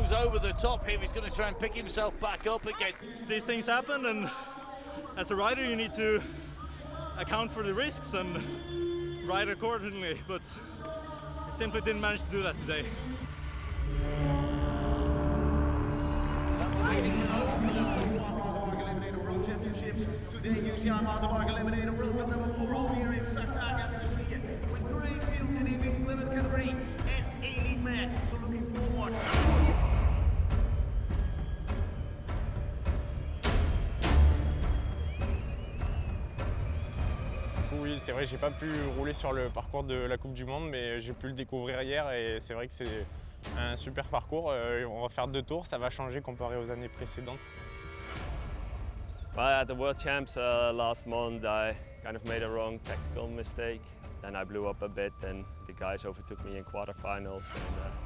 goes over the top here. He's going to try and pick himself back up again. These things happen, and as a rider you need to account for the risks and ride accordingly, but I simply didn't manage to do that today. Eliminator World Championships. Today, UCI Mountainbike Eliminator World Cup number 4 all here in Sakarya, Türkiye, with great fields in the big women category and 18 men. So looking forward. Oui, c'est vrai, j'ai pas pu rouler sur le parcours de la Coupe du Monde, mais j'ai pu le découvrir hier et c'est vrai que c'est un super parcours. On va faire 2 tours, ça va changer comparé aux années précédentes. Well, at the World Champs last month, I kind of made a wrong tactical mistake. Then I blew up a bit, and the guys overtook me in quarterfinals,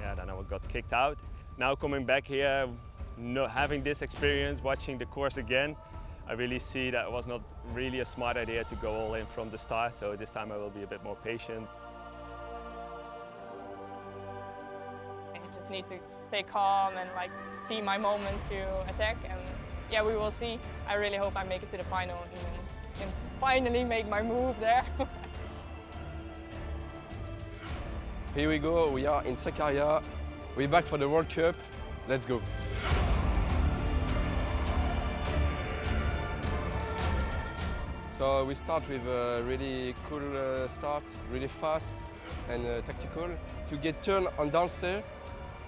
and then I got kicked out. Now coming back here, having this experience, watching the course again, I really see that it was not really a smart idea to go all in from the start. So this time I will be a bit more patient. I just need to stay calm and see my moment to attack, and yeah, we will see. I really hope I make it to the final and finally make my move there. Here we go, we are in Sakarya. We're back for the World Cup. Let's go. So we start with a really cool start, really fast and tactical, to get turned on downstairs,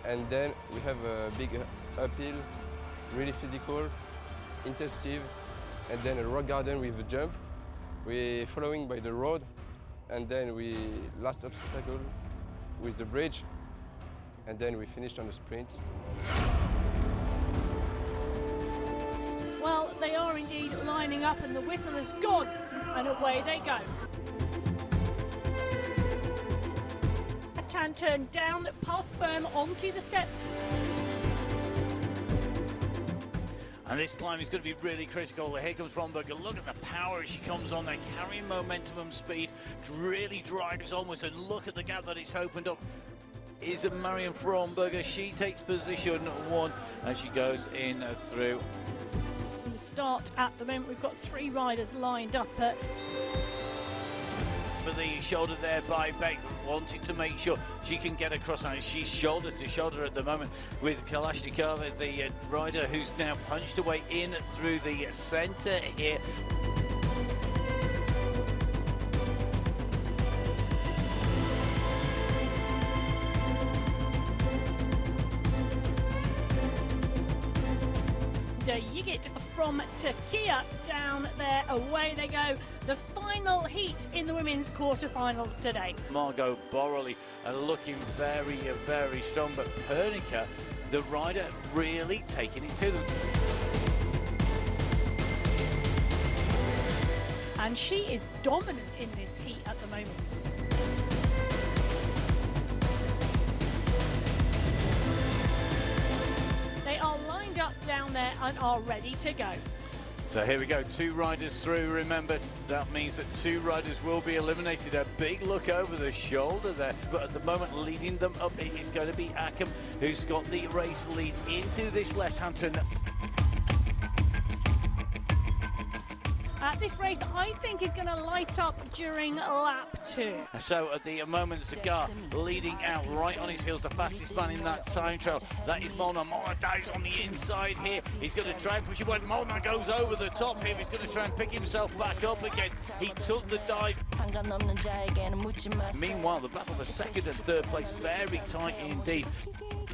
and then we have a big uphill, really physical, intensive, and then a rock garden with a jump. We're following by the road, and then we last obstacle with the bridge, and then we finished on the sprint. Well, they are indeed lining up, and the whistle has gone, and away they go. Left-hand turn down, past berm, onto the steps. And this climb is going to be really critical. Here comes Fromberger. Look at the power as she comes on there, carrying momentum and speed. Really drives onwards, and look at the gap that it's opened up. Is Marion Fromberger. She takes position 1 as she goes in through. In the start at the moment, we've got 3 riders lined up at For the shoulder there by Beck, wanting to make sure she can get across. Now she's shoulder to shoulder at the moment with Kalashnikova, the rider who's now punched away in through the centre here. Yigit from Turkey down there, away they go. The final heat in the women's quarterfinals today. Margot Borrelli looking very, very strong, but Pernica, the rider, really taking it to them. And she is dominant in this heat at the moment. They are lined up down there and are ready to go. So here we go, 2 riders through. Remember, that means that 2 riders will be eliminated. A big look over the shoulder there, but at the moment leading them up it is going to be Akam, who's got the race lead into this left-hand turn. This race, I think, is going to light up during lap 2. So at the moment, Zagar leading out right on his heels, the fastest man in that time trial. That is Mona. Mona dives on the inside here. He's going to try and push away. Mona goes over the top here. He's going to try and pick himself back up again. He took the dive. Meanwhile, the battle for 2nd and 3rd place, very tight indeed.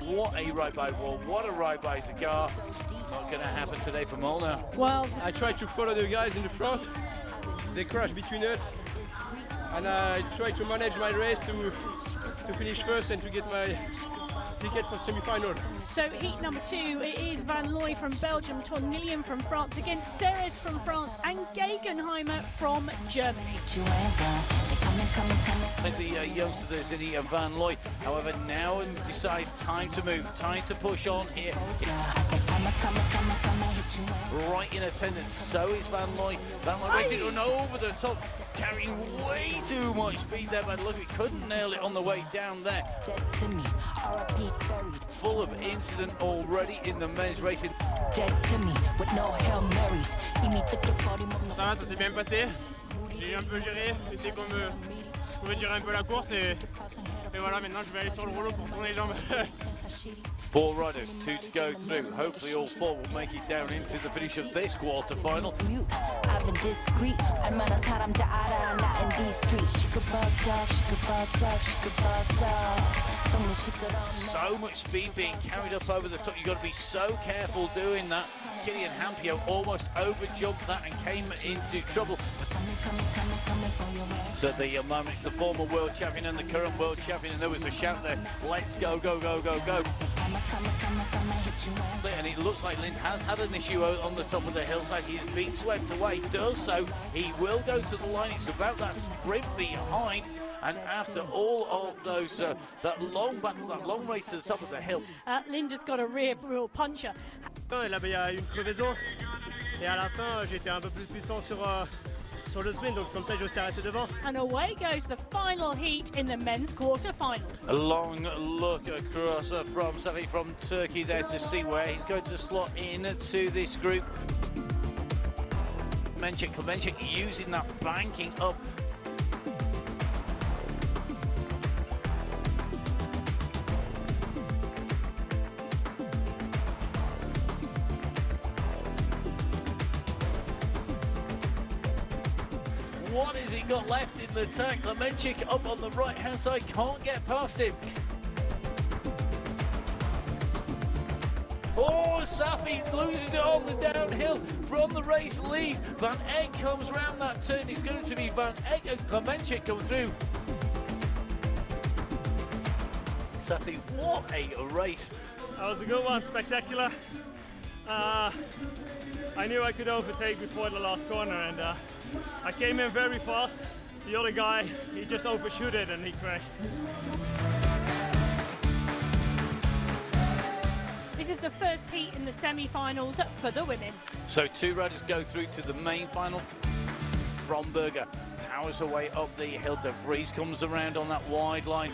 What a ride by Wall, what a ride by Zagar. Not going to happen today for Molnar. Well, I tried to follow the guys in the front. They crashed between us, and I tried to manage my race to finish first and to get my ticket for semi-final. So heat number 2, it is Van Looy from Belgium, Tornillion from France against Serres from France and Gegenheimer from Germany. The youngster there's in Van Looy, however, now decides time to move, time to push on here. Right in attendance, so is Van Looy. Van Looy racing over the top, carrying way too much speed there, but look, he couldn't nail it on the way down there. Full of incident already in the men's racing. Ça s'est bien passé. J'ai un peu géré, essayé qu'on me pouvait gérer un peu la course et voilà, maintenant je vais aller sur le rouleau pour tourner les jambes. 4 riders, 2 to go through. Hopefully all 4 will make it down into the finish of this quarter-final. So much speed being carried up over the top. You've got to be so careful doing that. Kylian Hampio almost overjumped that and came into trouble. So at the moment, it's the former world champion and the current world champion, and there was a shout there, let's go, go, go, go, go. And it looks like Lind has had an issue on the top of the hillside. He's been swept away, does so. He will go to the line. It's about that sprint behind. And after all of those, that long battle, that long race to the top of the hill. Linda's got a real puncher. Et là, il y a une crevaison. Et à la fin, j'étais un peu plus puissant sur le sprint, donc comme ça, je suis arrêté devant. And away goes the final heat in the men's quarter-finals. A long look across from Safi from Turkey there to see where he's going to slot into this group. Klemenchik using that banking up. What has he got left in the tank? Klemenchik up on the right-hand side, can't get past him. Oh, Safi losing it on the downhill from the race lead. Van Egg comes round that turn. It's going to be Van Egg and Klemenchik come through. Safi, what a race. That was a good one, spectacular. I knew I could overtake before the last corner, and I came in very fast. The other guy, he just overshot it and he crashed. This is the first heat in the semi-finals for the women. So 2 riders go through to the main final. Fromberger powers her way up the hill. De Vries comes around on that wide line.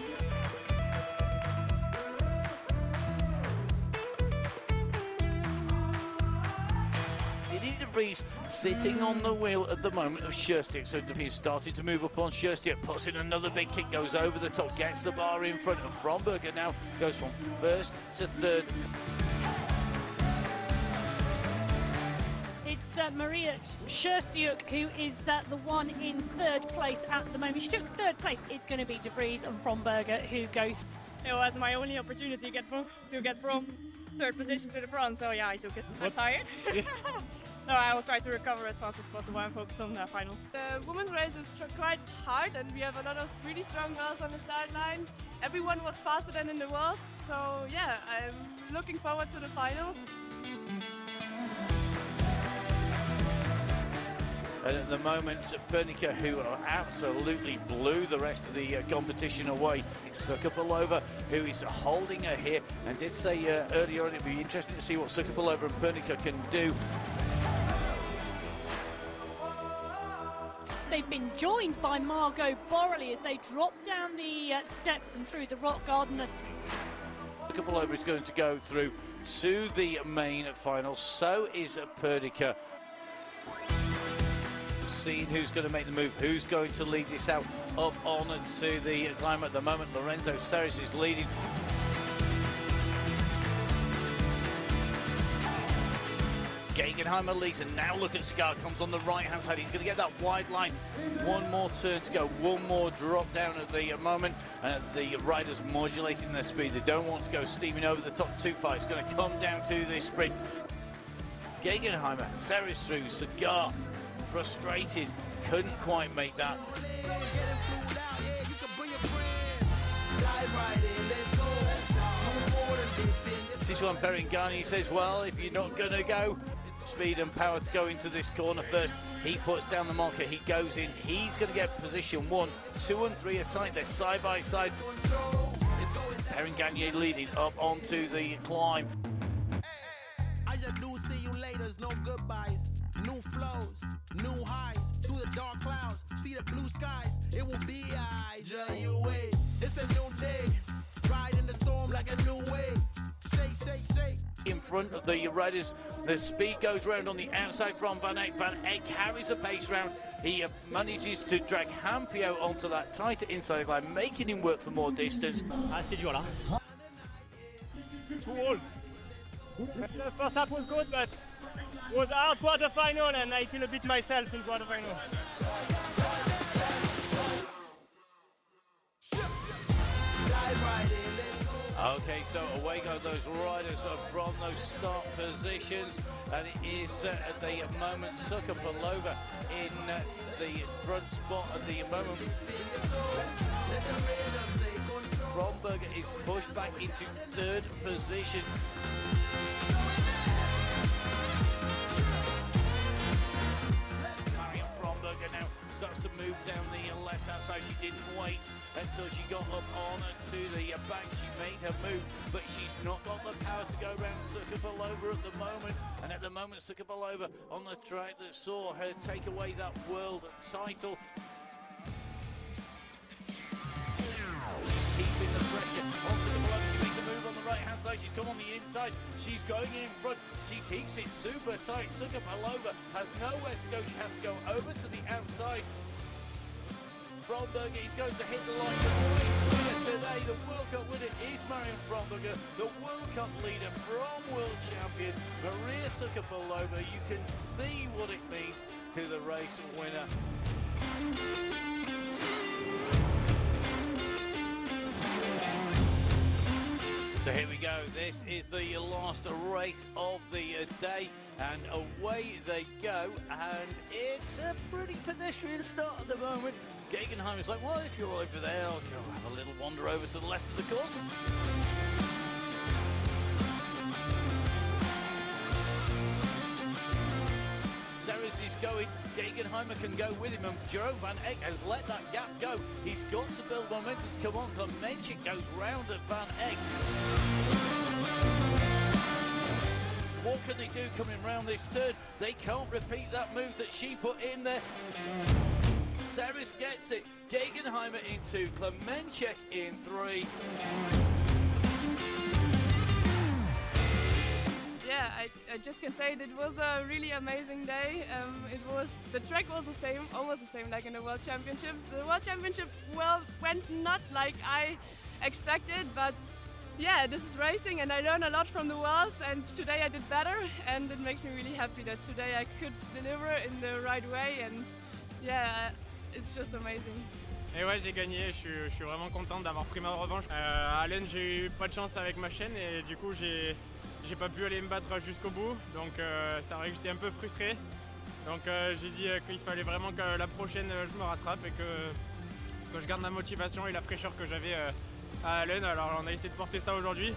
De Vries sitting on the wheel at the moment of Sjöstick, so De Vries started to move up on Sjöstick, puts in another big kick, goes over the top, gets the bar in front of Fromberger, now goes from first to third. It's Maria Sjöstick who is the one in third place at the moment. She took third place. It's going to be De Vries and Fromberger who goes. It was my only opportunity to get from third position to the front, so yeah, I took it. I'm tired. No, I will try to recover as fast as possible and focus on the finals. The women's race is quite hard, and we have a lot of really strong girls on the start line. Everyone was faster than in the world, so yeah, I'm looking forward to the finals. And at the moment, Pernica, who absolutely blew the rest of the competition away. It's Sukabalova who is holding her here, and did say earlier on it'd be interesting to see what Sukabalova and Pernica can do. They've been joined by Margot Borrelli as they drop down the steps and through the rock garden. Sukabalova is going to go through to the main final. So is Pernica. Seeing who's going to make the move, who's going to lead this out up on to the climb at the moment. Lorenzo Serres is leading. Gegenheimer leads, and now look at Scar, comes on the right-hand side. He's going to get that wide line. One more turn to go, one more drop down at the moment. The riders modulating their speed. They don't want to go steaming over the top too far. It's going to come down to this sprint. Gegenheimer, Serres through, Cigar frustrated, couldn't quite make that. Tishwan Perringani says, well, if you're not going to go speed and power to go into this corner first, He puts down the marker, he goes in, he's going to get position 1, 2 and 3 are tight, they're side by side. Erin Gagne leading up onto the climb. I just do see you later, no goodbyes, new flows, new highs, through the dark clouds, see the blue skies, it will be I-J-U-A. It's a new day, ride in the storm like a new wave, shake, shake, shake. In front of the riders, the speed goes round on the outside from Van Eyck. Van Eyck carries the pace round. He manages to drag Hampio onto that tighter inside line, making him work for more distance. C'était dur là. Too old. The first half was good, but it was a hard quarterfinal, and I feel a bit myself in quarterfinal. Okay, so away go those riders from those start positions, and it is at the moment Sakarya in the front spot at the moment. Fromberger is pushed back into 3rd position. Marion Fromberger now starts to move down the left-hand side. She didn't wait until she got up on to the bank. She made her move, but she's not got the power to go around Sakarya at the moment. And at the moment, Sakarya on the track that saw her take away that world title. She's keeping the pressure on Sakarya. She makes a move on the right-hand side. She's come on the inside. She's going in front. She keeps it super tight. Sakarya has nowhere to go. She has to go over to the outside. Fromberger is going to hit the line. The race winner today, the World Cup winner is Marion Fromberger, the World Cup leader from world champion Maria Sakarya. You can see what it means to the race winner. So here we go, this is the last race of the day, and away they go, and it's a pretty pedestrian start at the moment. Gegenheim is like, well, if you're over there, I'll go have a little wander over to the left of the course. Serres is going, Gegenheimer can go with him, and Jerome Van Eyck has let that gap go. He's got to build momentum to come on. Klemenchik goes round at Van Eyck. What can they do coming round this turn? They can't repeat that move that she put in there. Serres gets it, Gegenheimer in 2, Klemenchik in 3. Yeah, I just can say that it was a really amazing day. The track was the same, almost the same like in the World Championships. The World Championship went not like I expected, but yeah, this is racing and I learned a lot from the Worlds, and today I did better, and it makes me really happy that today I could deliver in the right way, and yeah, it's just amazing. Et ouais, j'ai gagné, je suis vraiment content d'avoir pris ma revanche. À Allen, j'ai eu pas de chance avec ma chaîne et du coup j'ai pas pu aller me battre jusqu'au bout, donc c'est vrai que j'étais un peu frustré. Donc j'ai dit qu'il fallait vraiment que la prochaine je me rattrape et que je garde ma motivation et la fraîcheur que j'avais à Allen. Alors on a essayé de porter ça aujourd'hui.